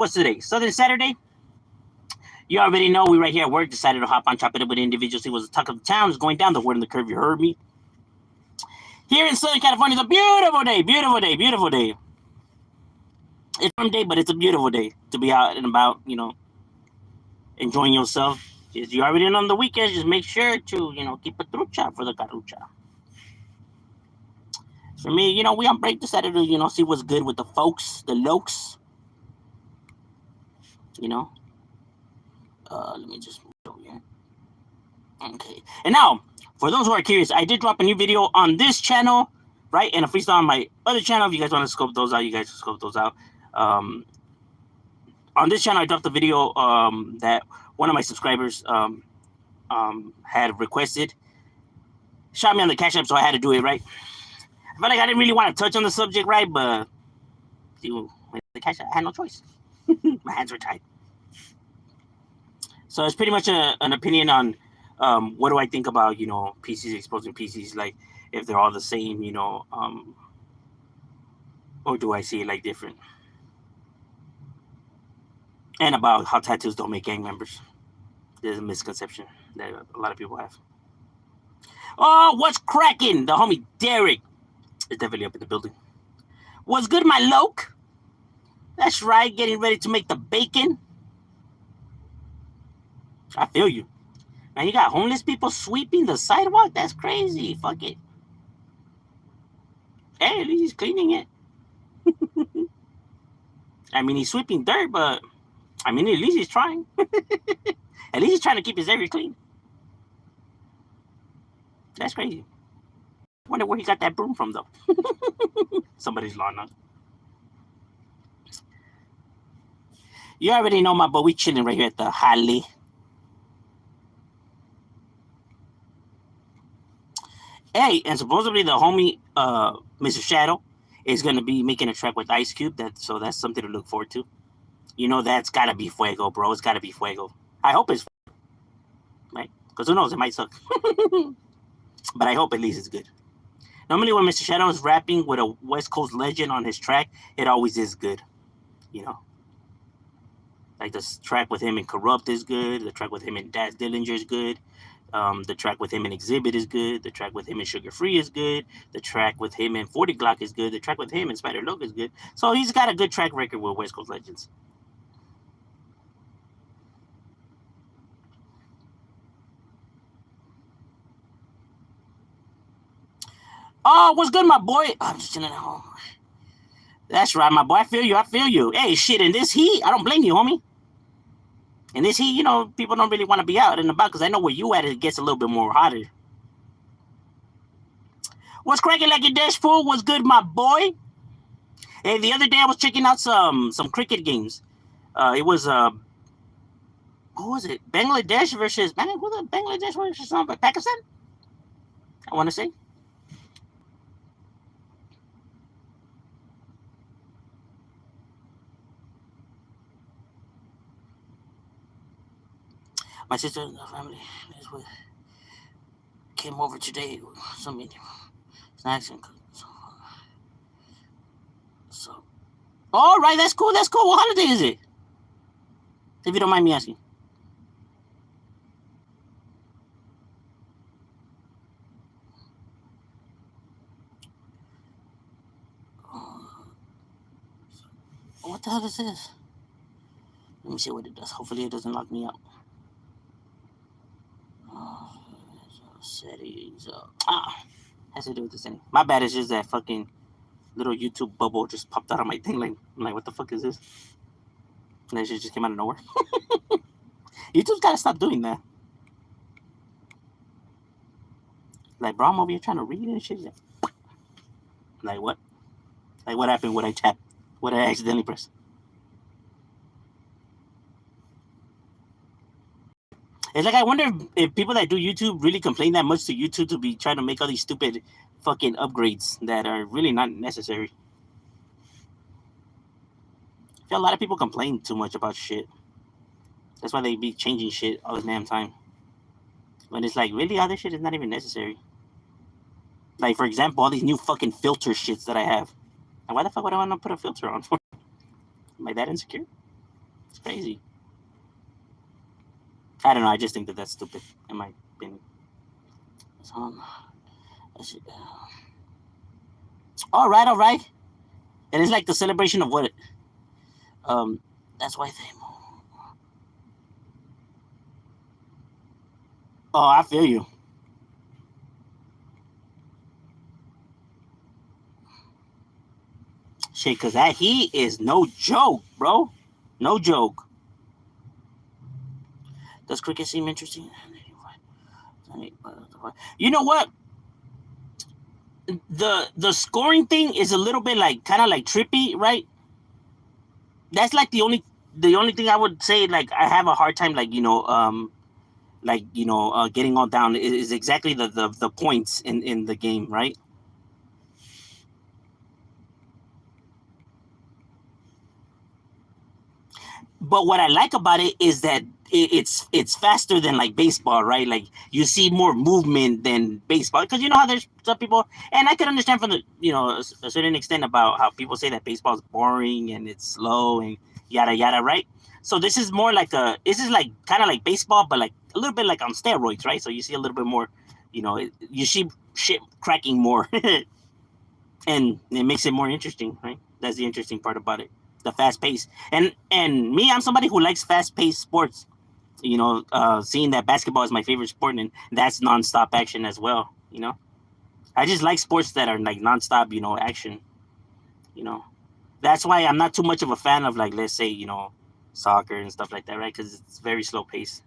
What's today? Southern Saturday? You already know we right here at work decided to hop on, chop it up with individuals. It was the talk of the town. It's going down. The word in the curve. You heard me. Here in Southern California, it's a beautiful day. Beautiful day. Beautiful day. It's a warm day, but it's a beautiful day to be out and about, enjoying yourself. You already know on the weekends, just make sure to, keep a trucha for the carucha. For me, we on break decided to, see what's good with the folks, the lokes. Let me just move over here. Okay. And now, for those who are curious, I did drop a new video on this channel, right? And a freestyle on my other channel. If you guys want to scope those out, you guys can scope those out. On this channel, I dropped a video that one of my subscribers had requested. Shot me on the Cash App, so I had to do it, right? I felt like I didn't really want to touch on the subject, right? But the Cash App, I had no choice. My hands were tied. So it's pretty much an opinion on what do I think about, PCs, exposing PCs, like if they're all the same, or do I see it like different? And about how tattoos don't make gang members. There's a misconception that a lot of people have. Oh, what's cracking? The homie Derek is definitely up in the building. What's good, my loke? That's right, getting ready to make the bacon. I feel you. Man, you got homeless people sweeping the sidewalk? That's crazy. Fuck it. Hey, at least he's cleaning it. I mean, he's sweeping dirt, but at least he's trying. At least he's trying to keep his area clean. That's crazy. I wonder where he got that broom from, though. Somebody's lawn, huh? You already know, my boy. We chilling right here at the Holly. Hey, and supposedly the homie, Mr. Shadow, is going to be making a track with Ice Cube. So that's something to look forward to. That's got to be fuego, bro. It's got to be fuego. I hope it's fuego, right? Because who knows? It might suck. But I hope at least it's good. Normally when Mr. Shadow is rapping with a West Coast legend on his track, it always is good. Like the track with him in Corrupt is good. The track with him in Daz Dillinger is good. The track with him in Exhibit is good. The track with him in Sugar Free is good. The track with him in 40 Glock is good. The track with him in Spider Look is good. So he's got a good track record with West Coast legends. Oh, what's good, my boy? I'm just chilling at home. That's right, my boy. I feel you. Hey, shit, in this heat, I don't blame you, homie. In this heat, people don't really want to be out and about because I know where you at, it gets a little bit more hotter. What's cracking like your dash fool? What's good, my boy? Hey, the other day I was checking out some cricket games. It was who was it? Bangladesh versus Pakistan? I want to say. My sister and her family came over today with some snacks and so. All right, that's cool. What holiday is it? If you don't mind me asking. What the hell is this? Let me see what it does. Hopefully it doesn't lock me up. Settings. Has to do with this thing. My bad. It's just that fucking little YouTube bubble just popped out of my thing. Like, I'm like, what the fuck is this? And that shit just came out of nowhere. YouTube's gotta stop doing that. Like, bro, I'm over here trying to read and shit. Like what? Like what happened when I tap? What I accidentally press? It's like I wonder if people that do YouTube really complain that much to YouTube to be trying to make all these stupid fucking upgrades that are really not necessary. I feel a lot of people complain too much about shit. That's why they be changing shit all the damn time. When it's like, really, all this shit is not even necessary. Like, for example, all these new fucking filter shits that I have. And why the fuck would I want to put a filter on for? Am I that insecure? It's crazy. I don't know. I just think that that's stupid, in my opinion. So, all right, all right. And it's like the celebration of what? That's why they. Oh, I feel you. Shit, because that heat is no joke, bro. No joke. Does cricket seem interesting? You know what? The scoring thing is a little bit like kind of like trippy, right? That's like the only thing I would say like I have a hard time getting all down is exactly the points in the game, right? But what I like about it is that it's faster than like baseball, right? Like you see more movement than baseball because you know how there's some people, and I can understand from the a certain extent about how people say that baseball is boring and it's slow and yada yada, right? So this is like kind of like baseball, but like a little bit like on steroids, right? So you see a little bit more, you see shit cracking more, and it makes it more interesting, right? That's the interesting part about it, the fast pace. And me, I'm somebody who likes fast paced sports. Seeing that basketball is my favorite sport, and that's nonstop action as well. I just like sports that are like nonstop, action. You know, that's why I'm not too much of a fan of like let's say soccer and stuff like that, right? Because it's very slow paced.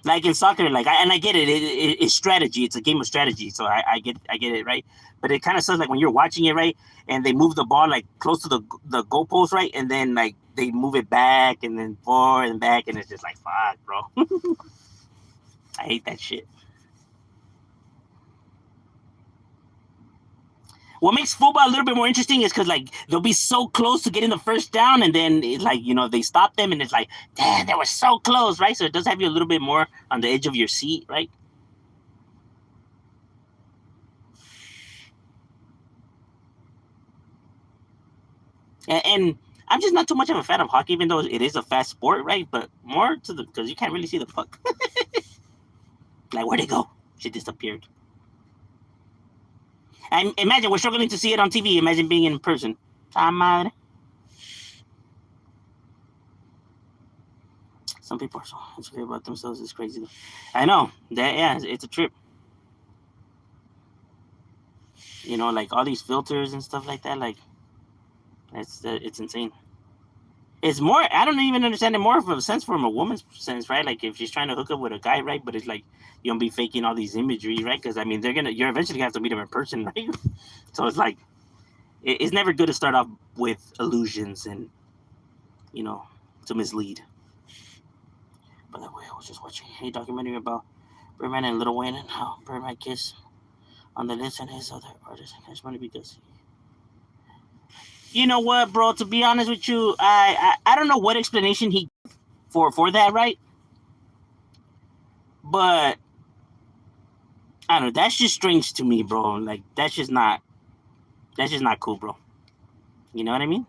Like in soccer, I get it's strategy. It's a game of strategy, so I get it, right? But it kind of sounds like when you're watching it, right, and they move the ball like close to the goalpost, right, and then like they move it back and then forward and back, and it's just like fuck, bro. I hate that shit. What makes football a little bit more interesting is because like they'll be so close to getting the first down, and then it's like they stop them, and it's like damn, they were so close, right? So it does have you a little bit more on the edge of your seat, right? And I'm just not too much of a fan of hockey, even though it is a fast sport, right? But more to the because you can't really see the puck. Like where'd it go? She disappeared. And imagine we're struggling to see it on TV. Imagine being in person. Time. Some people are so insecure about themselves. It's crazy. I know that. Yeah, it's a trip. Like all these filters and stuff like that. Like it's insane. It's more. I don't even understand it more of a sense from a woman's sense, right? Like if she's trying to hook up with a guy, right? But it's like you don't be faking all these imagery, right? Because I mean, you're eventually gonna have to meet them in person, right? So it's like it's never good to start off with illusions and you know to mislead. By the way, I was just watching a documentary about Birdman and Lil Wayne and how Birdman kissed on the lips and his other artists. I just want to because you know what, bro? To be honest with you, I don't know what explanation he for that, right? But I don't know. That's just strange to me, bro. Like that's just not cool, bro. You know what I mean?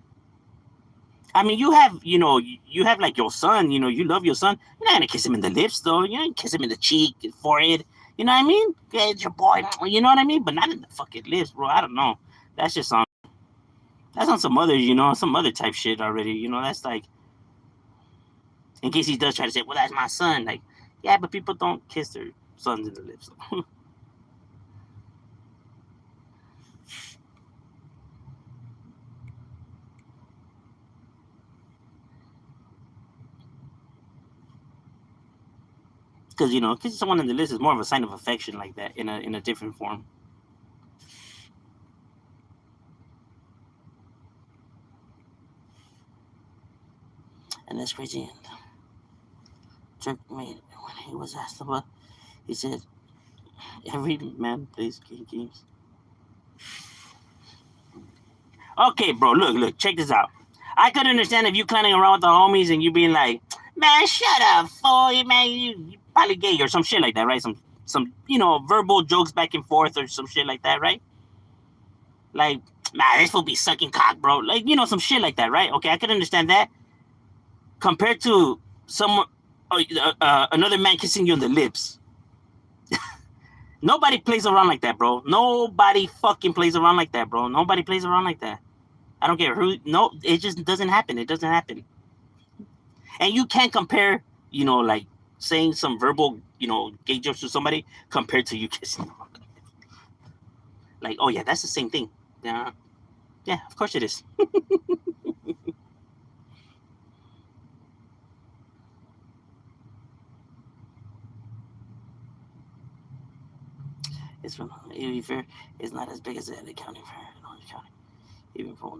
I mean, you have like your son. You love your son. You're not gonna kiss him in the lips, though. You know, kiss him in the cheek, forehead. You know what I mean? Yeah, it's your boy. You know what I mean? But not in the fucking lips, bro. I don't know. That's just on. That's on some other, some other type shit already. That's like in case he does try to say, "Well, that's my son." Like, yeah, but people don't kiss their sons in the lips. Because kissing someone in the lips is more of a sign of affection, like that, in a different form. And that's crazy. And Jerk made when he was asked about, he said, "Every man plays games." Okay, bro, look, check this out. I could understand if you clowning around with the homies and you being like, "Man, shut up, fool, man, you probably gay," or some shit like that, right? Some verbal jokes back and forth or some shit like that, right? Like, Nah, this will be sucking cock, bro. Like, you know, some shit like that, right? Okay, I can understand that. Compared to someone, another man kissing you on the lips. Nobody plays around like that, bro. Nobody fucking plays around like that, bro. Nobody plays around like that. I don't care who. No, it just doesn't happen. It doesn't happen. And you can't compare, you know, like saying some verbal, you know, gay jokes to somebody compared to you kissing them. Like, oh yeah, that's the same thing. Yeah, yeah, of course it is. It's from Erie Fair. It's not as big as the county fair in Orange County. Even for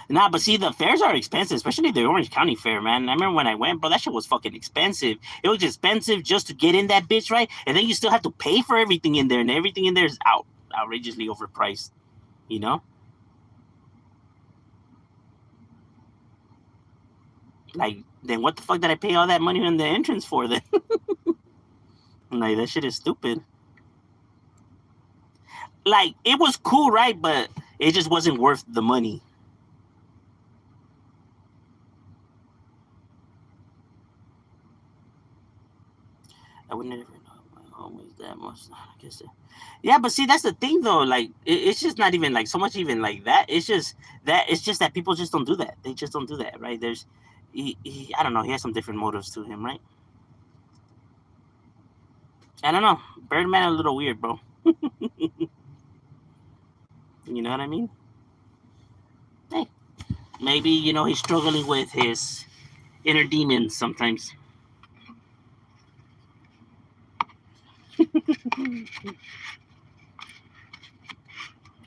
Nah, but see, the fairs are expensive, especially the Orange County Fair, man. I remember when I went, bro, that shit was fucking expensive. It was expensive just to get in that bitch, right? And then you still have to pay for everything in there, and everything in there is outrageously overpriced, you know? Like, then what the fuck did I pay all that money on the entrance for then? Like, that shit is stupid. Like, it was cool, right? But it just wasn't worth the money. I would never know my home was that much. I guess. Yeah, but see, that's the thing, though. Like, it's just not even like so much even like that. It's just that people just don't do that. They just don't do that, right? I don't know. He has some different motives to him, right? I don't know. Birdman a little weird, bro. You know what I mean? Hey, maybe you know he's struggling with his inner demons sometimes. You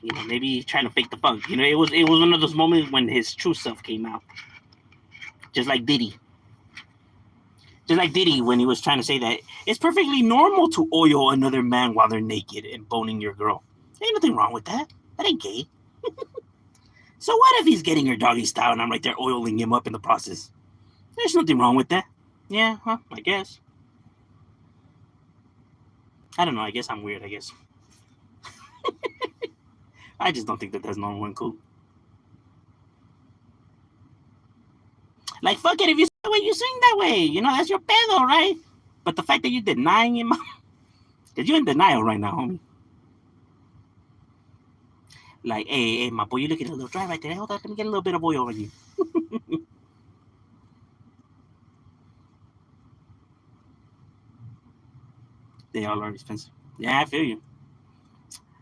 know, maybe he's trying to fake the funk. You know, it was one of those moments when his true self came out, just like Diddy. Just like Diddy when he was trying to say that it's perfectly normal to oil another man while they're naked and boning your girl. Ain't nothing wrong with that. That ain't gay. So what if he's getting your doggy style and I'm right there oiling him up in the process? There's nothing wrong with that. Yeah, huh, I guess. I don't know. I guess I'm weird, I guess. I just don't think that that's normal and cool. Like, fuck it. If you swing that way, you swing that way. You know, that's your pedo, right? But the fact that you're denying him, because you're in denial right now, homie. Like, hey, my boy, you looking a little dry right there. Hold on, let me get a little bit of oil on you. They all are expensive. Yeah, I feel you.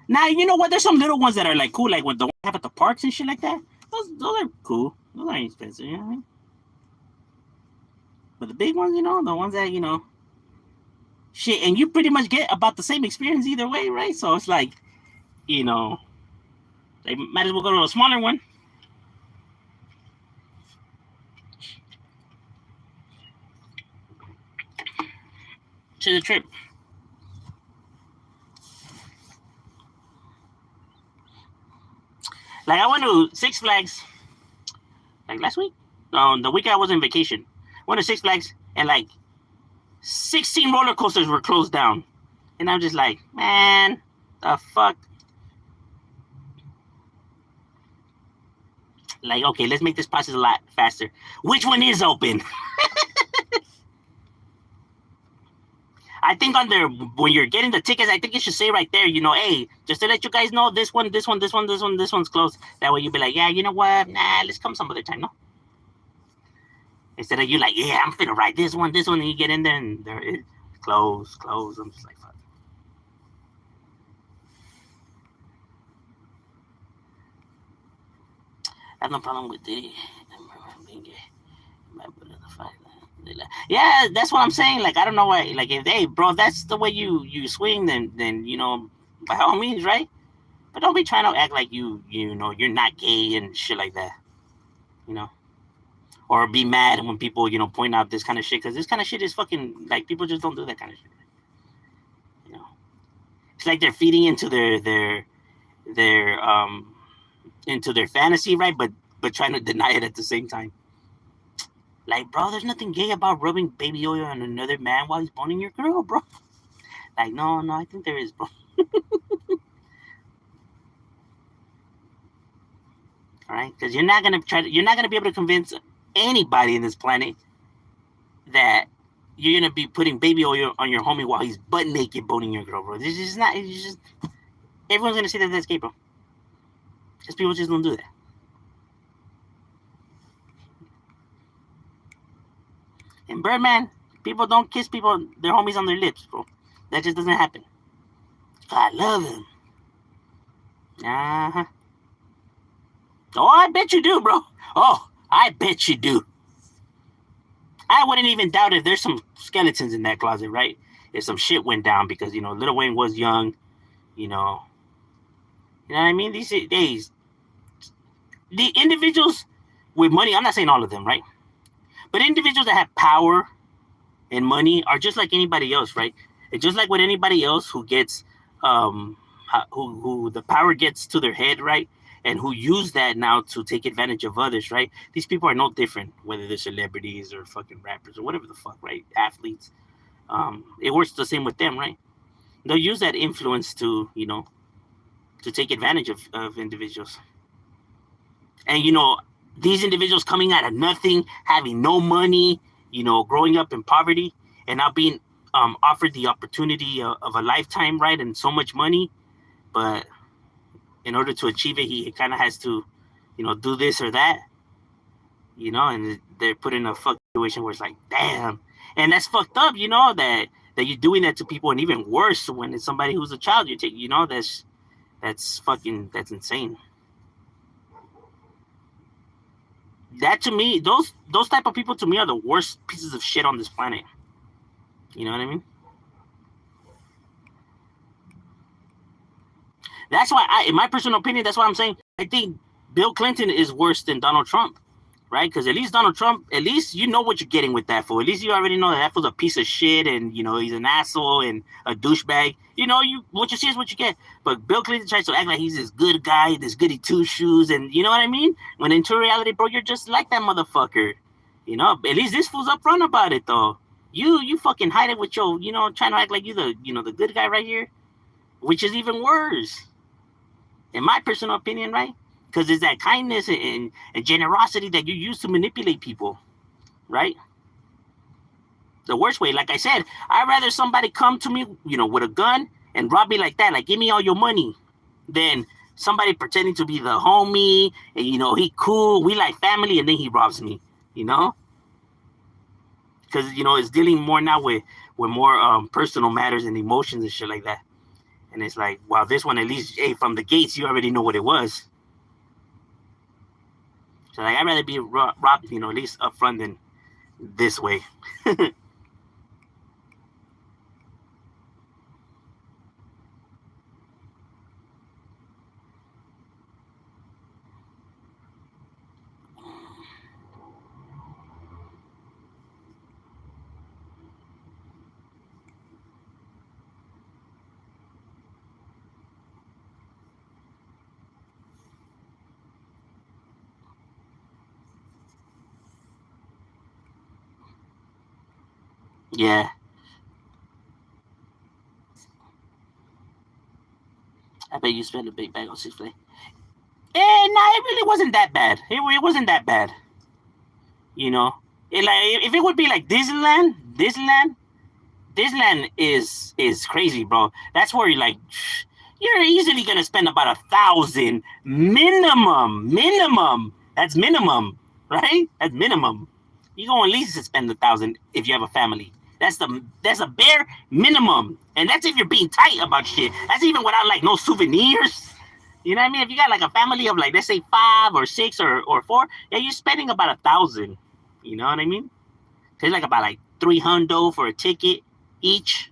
Now, you know what? There's some little ones that are like cool, like when the ones have at the parks and shit like that. Those are cool. Those aren't expensive, you know what I mean? But the big ones, you know, the ones that, you know, shit, and you pretty much get about the same experience either way, right? So it's like, you know, they might as well go to a smaller one. To the trip. Like I went to Six Flags like last week. The week I was on vacation. Went to Six Flags and like 16 roller coasters were closed down. And I'm just like, man, the fuck? Like, okay, let's make this process a lot faster. Which one is open? I think when you're getting the tickets, I think it should say right there, you know, hey, just to let you guys know, this one's closed. That way you'll be like, yeah, you know what? Nah, let's come some other time, no? Instead of you like, yeah, I'm finna ride this one, and you get in there and there it closed. I'm just like, fuck. I have no problem with Diddy. Yeah, that's what I'm saying. Like, I don't know why. Like, if hey, bro, if that's the way you swing, then you know, by all means, right? But don't be trying to act like you know you're not gay and shit like that. You know, or be mad when people you know point out this kind of shit because this kind of shit is fucking like people just don't do that kind of shit. You know, it's like they're feeding into their into their fantasy, right? But trying to deny it at the same time. Like, bro, there's nothing gay about rubbing baby oil on another man while he's boning your girl, bro. Like, no, I think there is, bro. All right, because you're not gonna be able to convince anybody in this planet that you're gonna be putting baby oil on your homie while he's butt naked boning your girl, bro. This is not. It's just everyone's gonna say that that's gay, bro. Because people just don't do that. And Birdman, people don't kiss their homies on their lips, bro. That just doesn't happen. I love him. Uh-huh. Oh, I bet you do, bro. Oh, I bet you do. I wouldn't even doubt if there's some skeletons in that closet, right? If some shit went down because, Lil Wayne was young, you know what I mean? These days, the individuals with money, I'm not saying all of them, right? But individuals that have power and money are just like anybody else, right? It's just like with anybody else who gets, who the power gets to their head, right? And who use that now to take advantage of others, right? These people are no different, whether they're celebrities or fucking rappers or whatever the fuck, right? Athletes. It works the same with them, right? They'll use that influence to, to take advantage of individuals. And, these individuals coming out of nothing, having no money, growing up in poverty, and now being offered the opportunity of a lifetime, right? And so much money. But in order to achieve it, he kind of has to, do this or that, and they're put in a fuck situation where it's like, damn. And that's fucked up, that you're doing that to people, and even worse when it's somebody who's a child you're taking, that's insane. That to me, those type of people to me are the worst pieces of shit on this planet. You know what I mean? That's why in my personal opinion, that's why I'm saying I think Bill Clinton is worse than Donald Trump, right? Because at least Donald Trump, at least you know what you're getting with that fool. At least you already know that fool's a piece of shit, and he's an asshole and a douchebag. What you see is what you get. But Bill Clinton tries to act like he's this good guy, this goody two shoes, and you know what I mean? When in true reality, bro, you're just like that motherfucker. At least this fool's upfront about it though. You fucking hide it with your, trying to act like you the good guy right here, which is even worse. In my personal opinion, right? Because it's that kindness and generosity that you use to manipulate people, right? The worst way, like I said, I'd rather somebody come to me, with a gun and rob me like that, like give me all your money, than somebody pretending to be the homie and, he cool, we like family, and then he robs me, Because, it's dealing more now with more personal matters and emotions and shit like that. And it's like, wow, this one at least, hey, from the gates, you already know what it was. So like, I'd rather be robbed, at least up front than this way. Yeah. I bet you spent a big bag on Six Flags. Nah, it really wasn't that bad. It wasn't that bad. If it would be like Disneyland is crazy, bro. That's where you're easily gonna spend about 1,000 minimum. That's minimum, right? That's minimum. You go at least spend 1,000 if you have a family. That's a bare minimum, and that's if you're being tight about shit. That's even without like no souvenirs. You know what I mean? If you got like a family of like, let's say 5 or 6 or 4, yeah, you're spending about 1,000. You know what I mean? It's like about like $300 for a ticket each,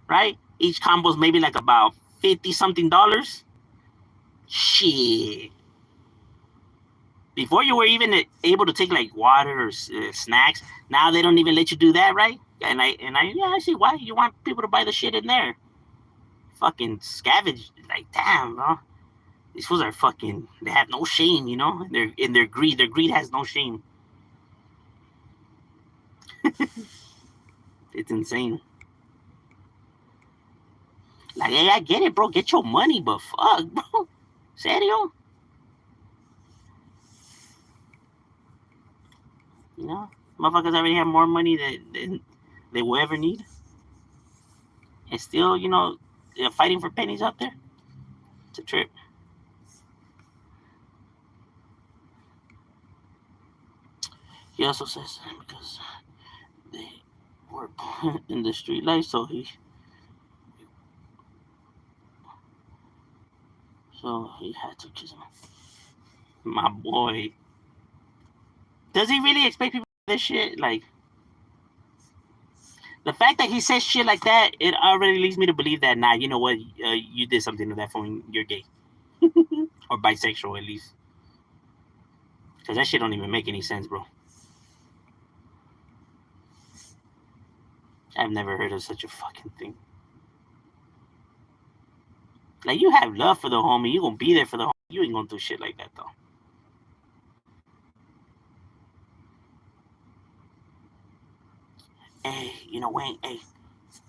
right? Each combo's maybe like about $50 something. Shit. Before you were even able to take like water or snacks, now they don't even let you do that, right? And I see why you want people to buy the shit in there. Fucking scavenge, like damn, bro. These fools are fucking. They have no shame, They're in their greed. Their greed has no shame. It's insane. Like, hey, I get it, bro. Get your money, but fuck, bro. Serio? You know, motherfuckers already have more money than they will ever need, and still, they're fighting for pennies out there. It's a trip. He also says because they were in the street life, so he had to kiss him. My boy. Does he really expect people to do this shit? Like, the fact that he says shit like that, it already leads me to believe that, nah, you know what, you did something to that phone, you're gay. Or bisexual, at least. Because that shit don't even make any sense, bro. I've never heard of such a fucking thing. Like, you have love for the homie, you gonna be there for the homie, you ain't gonna do shit like that, though. Hey, Wayne, hey,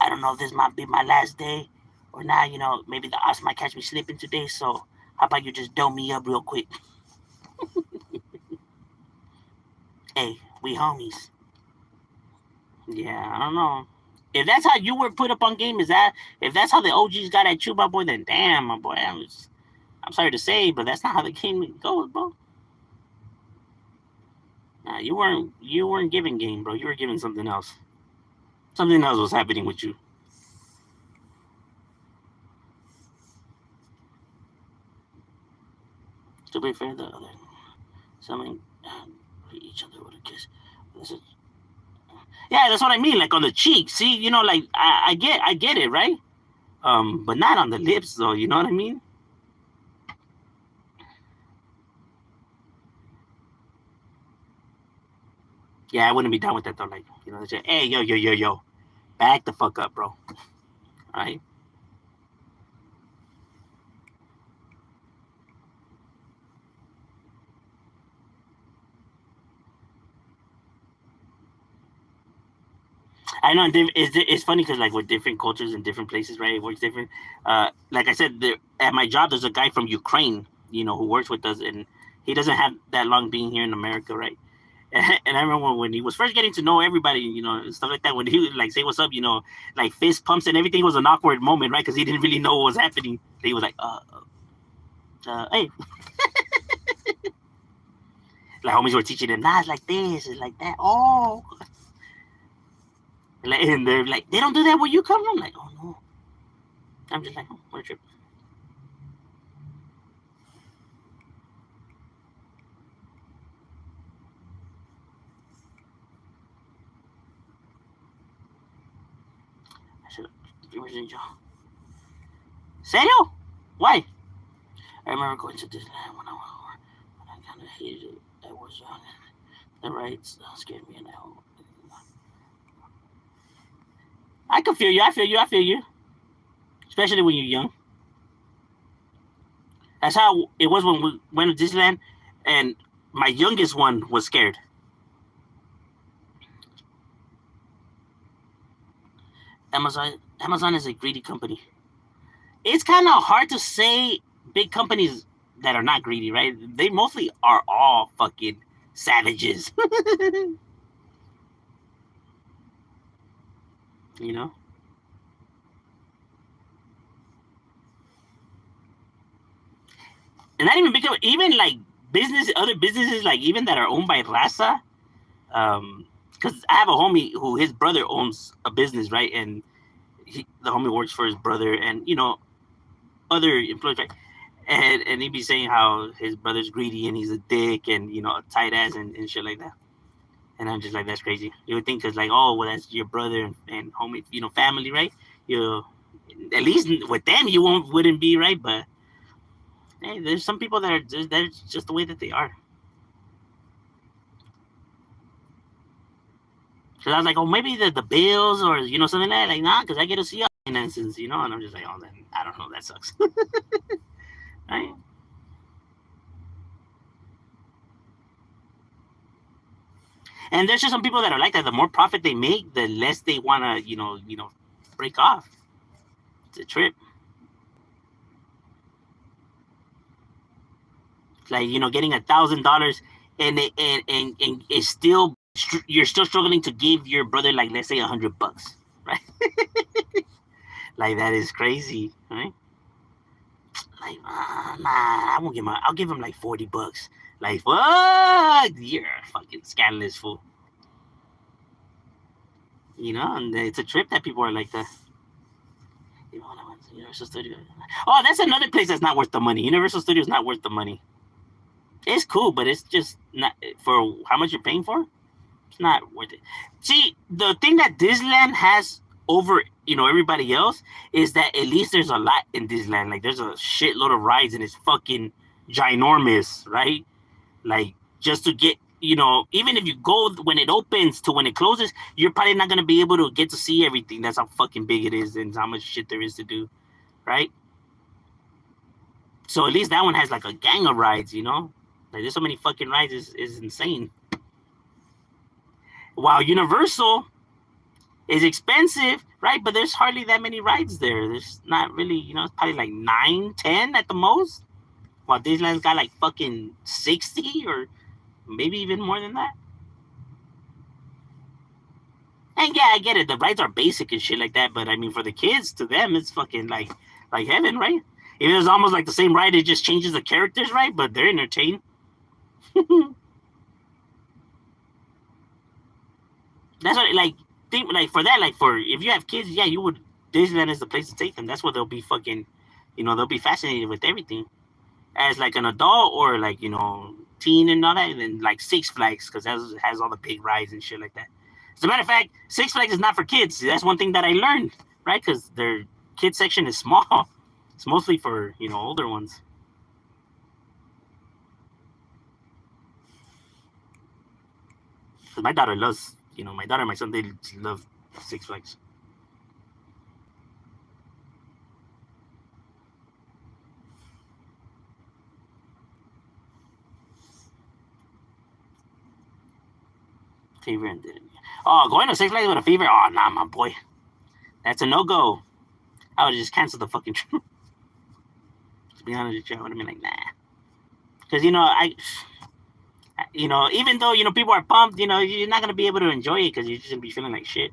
I don't know if this might be my last day or not, maybe the odds might catch me slipping today, so how about you just dome me up real quick? Hey, we homies. Yeah, I don't know. If that's how you were put up on game, if that's how the OGs got at you, my boy, then damn, my boy, I'm sorry to say, but that's not how the game goes, bro. Nah, you weren't giving game, bro. You were giving something else. Something else was happening with you. To be fair, the other something each other with a kiss. Yeah, that's what I mean. Like on the cheek. See, like I get it, right? But not on the lips, though. You know what I mean? Yeah, I wouldn't be down with that though. Like, say, hey, yo, back the fuck up, bro. All right. I know it's funny because like with different cultures and different places, right? It works different. Like I said, at my job, there's a guy from Ukraine, who works with us, and he doesn't have that long being here in America, right? And I remember when he was first getting to know everybody, and stuff like that. When he would like say what's up, like fist pumps and everything was an awkward moment, right? Because he didn't really know what was happening. He was like, hey, like homies were teaching him, nah, it's like this, it's like that. Oh, and they're like, they don't do that where you come from. I'm like, oh no. I'm just like, oh, what a trip. I should have. Serio? Why? I remember going to Disneyland when I kind of hated it. I was young. The rides scared me, and I can feel you. I feel you. Especially when you're young. That's how it was when we went to Disneyland, and my youngest one was scared. Amazon is a greedy company. It's kind of hard to say big companies that are not greedy, right? They mostly are all fucking savages. you know? And not even big, even like other businesses, like even that are owned by Raza. Because I have a homie who his brother owns a business, right? And the homie works for his brother, and other employees, right? And he'd be saying how his brother's greedy and he's a dick and a tight ass and shit like that. And I'm just like, that's crazy. You would think because like, oh, well, that's your brother and homie, family, right? You at least with them you wouldn't be, right? But hey, there's some people that are that's just the way that they are. So I was like, oh, maybe the bills or something like that. Like, nah, because I get to see all finances, and I'm just like, oh, then I don't know, that sucks, right? And there's just some people that are like that. The more profit they make, the less they want to, break off. It's a trip. Like getting $1,000 and it's still you're still struggling to give your brother, like, let's say $100, right? Like, that is crazy, right? Like, nah, I won't give him. I'll give him like $40. Like, what? You're a fucking scandalous fool. You know, and it's a trip that people are like that. You know, when I went to Universal Studios. Oh, that's another place that's not worth the money. Universal Studios not worth the money. It's cool, but it's just not for how much you're paying for. It's not worth it. See, the thing that Disneyland has over, everybody else is that at least there's a lot in Disneyland. Like, there's a shitload of rides and it's fucking ginormous, right? Like, just to get, even if you go when it opens to when it closes, you're probably not going to be able to get to see everything. That's how fucking big it is and how much shit there is to do, right? So at least that one has like a gang of rides, Like, there's so many fucking rides is insane. While Universal is expensive, right? But there's hardly that many rides there. There's not really, it's probably like 9, 10 at the most. While Disneyland's got like fucking 60 or maybe even more than that. And yeah, I get it. The rides are basic and shit like that. But I mean, for the kids, to them, it's fucking like heaven, right? Even though it's almost like the same ride, it just changes the characters, right? But they're entertained. That's what, think, for that, for if you have kids, yeah, you would, Disneyland is the place to take them. That's where they'll be fucking, they'll be fascinated with everything. As like an adult or like, teen and all that, and then like Six Flags, because that has all the big rides and shit like that. As a matter of fact, Six Flags is not for kids. That's one thing that I learned, right? Because their kids section is small. It's mostly for, older ones. Because my daughter loves, my daughter and my son, they love Six Flags. Fever and going to Six Flags with a fever? Oh, nah, my boy. That's a no-go. I would just cancel the fucking trip. To be honest with you, I would have been like, nah. Because, even though, people are pumped, you're not going to be able to enjoy it because you're just going to be feeling like shit.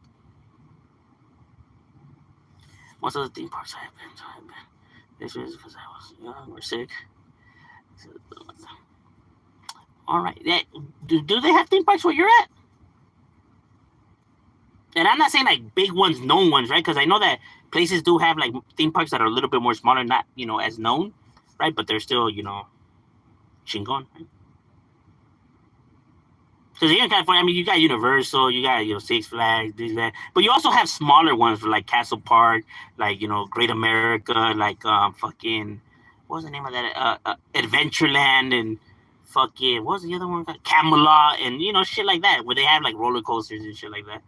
Most of the theme parks I've been. This was because I was young or sick. All right. Do they have theme parks where you're at? And I'm not saying like big ones, known ones, right? Because I know that places do have like theme parks that are a little bit more smaller, not, as known, right? But they're still, chingon, right? Because here in California, I mean, you got Universal, you got, Six Flags, Disneyland, but you also have smaller ones for like Castle Park, like, Great America, like fucking, what was the name of that? Adventureland and fucking, what was the other one? Camelot and, shit like that, where they have like roller coasters and shit like that.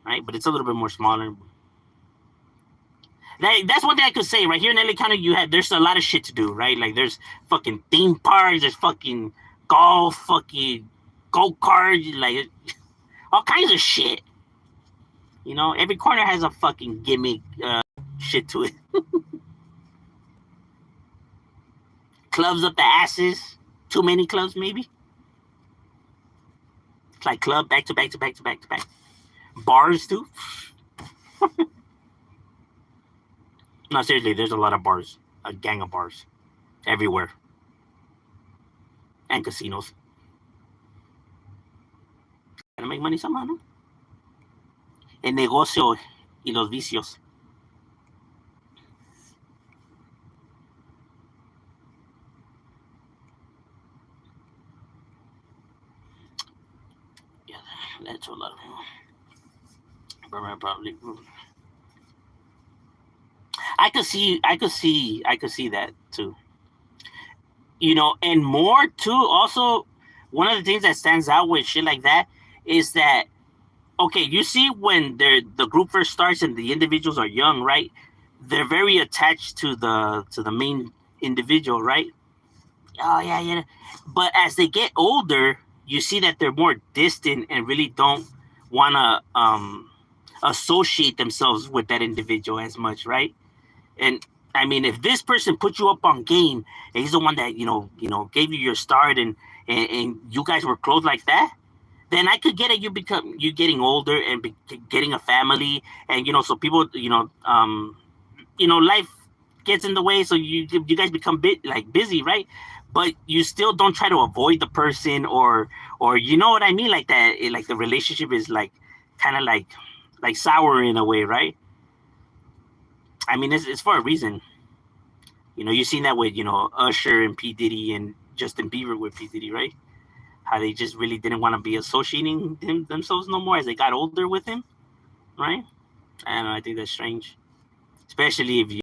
Right, but it's a little bit more smaller. That's one thing I could say. Right here in LA County, there's a lot of shit to do. Right, like there's fucking theme parks, there's fucking golf, fucking go-karts, like all kinds of shit. Every corner has a fucking gimmick shit to it. Clubs up the asses. Too many clubs, maybe. It's like club back to back to back to back to back. Bars too. No, seriously, there's a lot of bars, a gang of bars everywhere, and casinos. Gotta make money somehow, no? El negocio y los vicios. Yeah, that's a lot of people. Probably. I could see that too. And more too. Also, one of the things that stands out with shit like that is that, okay, you see when the group first starts and the individuals are young, right? They're very attached to the main individual, right? Oh yeah. But as they get older, you see that they're more distant and really don't want to associate themselves with that individual as much, right? And I mean, if this person put you up on game and he's the one that gave you your start and you guys were close like that, then I could get it. You getting older and getting a family, and so people, life gets in the way, so you guys become busy, right? But you still don't try to avoid the person, or you know what I mean, like that. Like the relationship is like kind of like sour in a way, right? I mean, it's for a reason. You've seen that with Usher and P Diddy and Justin Bieber with P Diddy, right? How they just really didn't want to be associating themselves no more as they got older with him, right? And I think that's strange, especially if you